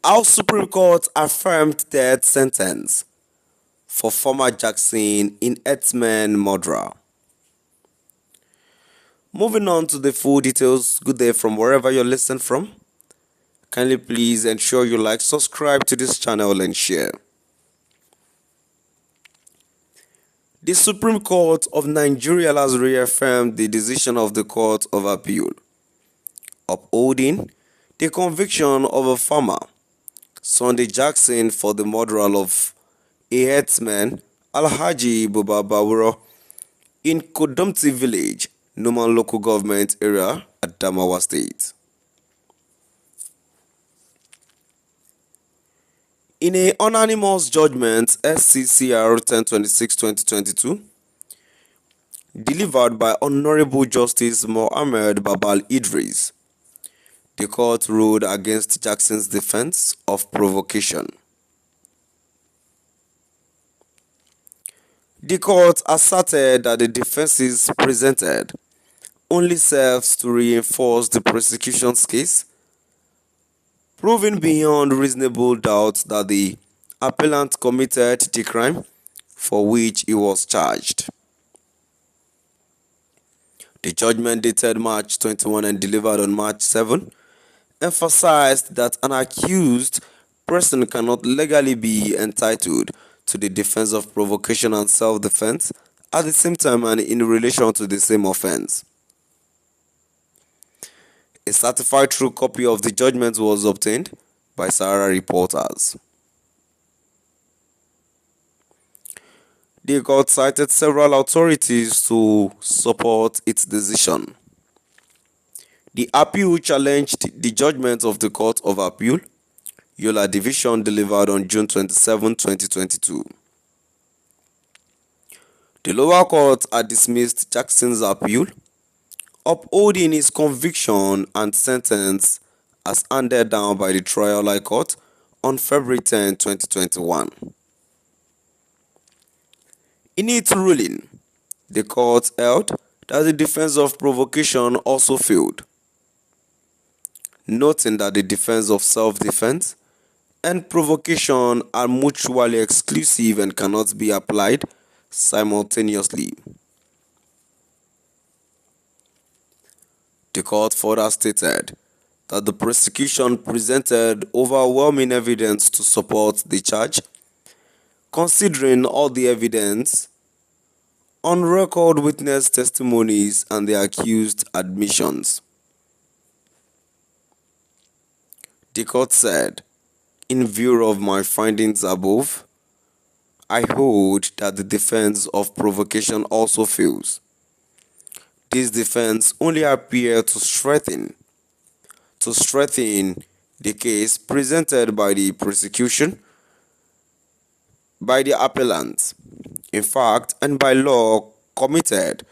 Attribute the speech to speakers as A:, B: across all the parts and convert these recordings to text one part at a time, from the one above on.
A: Our Supreme Court affirmed death sentence for former Jackson in Herdsman murderer. Moving on to the full details, good day from wherever you're listening from. Kindly please ensure you like, subscribe to this channel and share. The Supreme Court of Nigeria has reaffirmed the decision of the Court of Appeal, upholding the conviction of a farmer, Sunday Jackson, for the murder of a herdsman, Alhaji Buba Bawuro, in Kodomti village, Numan local government area, Adamawa State. In a unanimous judgment SCCR 1026/2022, delivered by Honorable Justice Mohammed Babal Idris, the court ruled against Jackson's defense of provocation. The court asserted that the defenses presented only serves to reinforce the prosecution's case, proving beyond reasonable doubt that the appellant committed the crime for which he was charged. The judgment, dated March 21 and delivered on March 7, emphasized that an accused person cannot legally be entitled to the defense of provocation and self-defense at the same time and in relation to the same offense. A certified true copy of the judgment was obtained by Sahara reporters. The court cited several authorities to support its decision. The appeal challenged the judgment of the Court of Appeal, Yola Division, delivered on June 27, 2022. The lower court had dismissed Jackson's appeal, upholding his conviction and sentence as handed down by the Trial High Court on February 10, 2021. In its ruling, the court held that the defense of provocation also failed, noting that the defense of self-defense and provocation are mutually exclusive and cannot be applied simultaneously. The court further stated that the prosecution presented overwhelming evidence to support the charge, considering all the evidence, on-record witness testimonies, and the accused admissions. The court said, "In view of my findings above, I hold that the defense of provocation also fails. This defense only appears to strengthen the case presented by the prosecution, by the appellant, in fact, and by law committed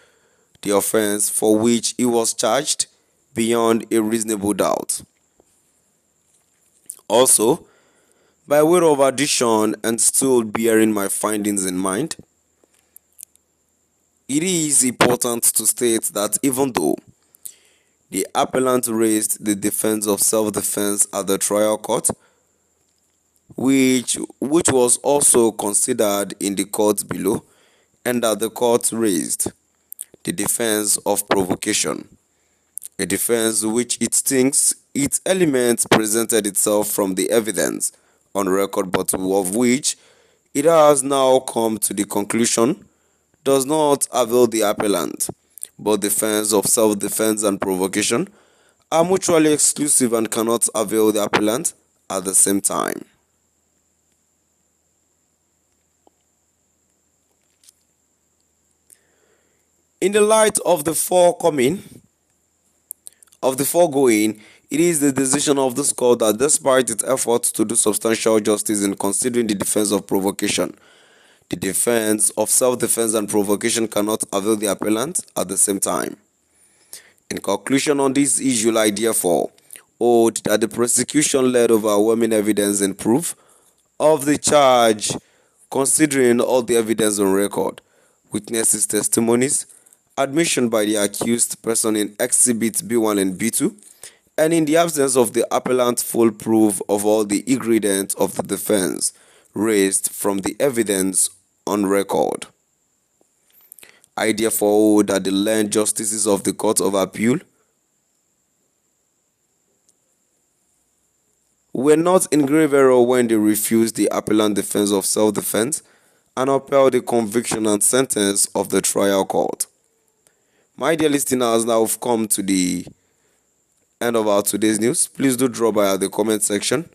A: the offense for which he was charged beyond a reasonable doubt. Also, by way of addition and still bearing my findings in mind, it is important to state that even though the appellant raised the defense of self-defense at the trial court, which was also considered in the court below, and that the court raised the defense of provocation, a defense which it thinks its elements presented itself from the evidence on record, but of which it has now come to the conclusion does not avail the appellant. Both defense of self-defense and provocation are mutually exclusive and cannot avail the appellant at the same time." In the light of the foregoing, it is the decision of this court that despite its efforts to do substantial justice in considering the defense of provocation, the defense of self-defense and provocation cannot avail the appellant at the same time. In conclusion on this issue, I therefore hold that the prosecution led overwhelming evidence in proof of the charge, considering all the evidence on record, witnesses' testimonies, admission by the accused person in Exhibits B1 and B2, And in the absence of the appellant full proof of all the ingredients of the defense raised from the evidence on record, I therefore hold that the learned justices of the Court of Appeal were not in grave error when they refused the appellant defense of self-defense and upheld the conviction and sentence of the trial court. My dear listeners, now we've come to the end of our today's news. Please do drop by at the comment section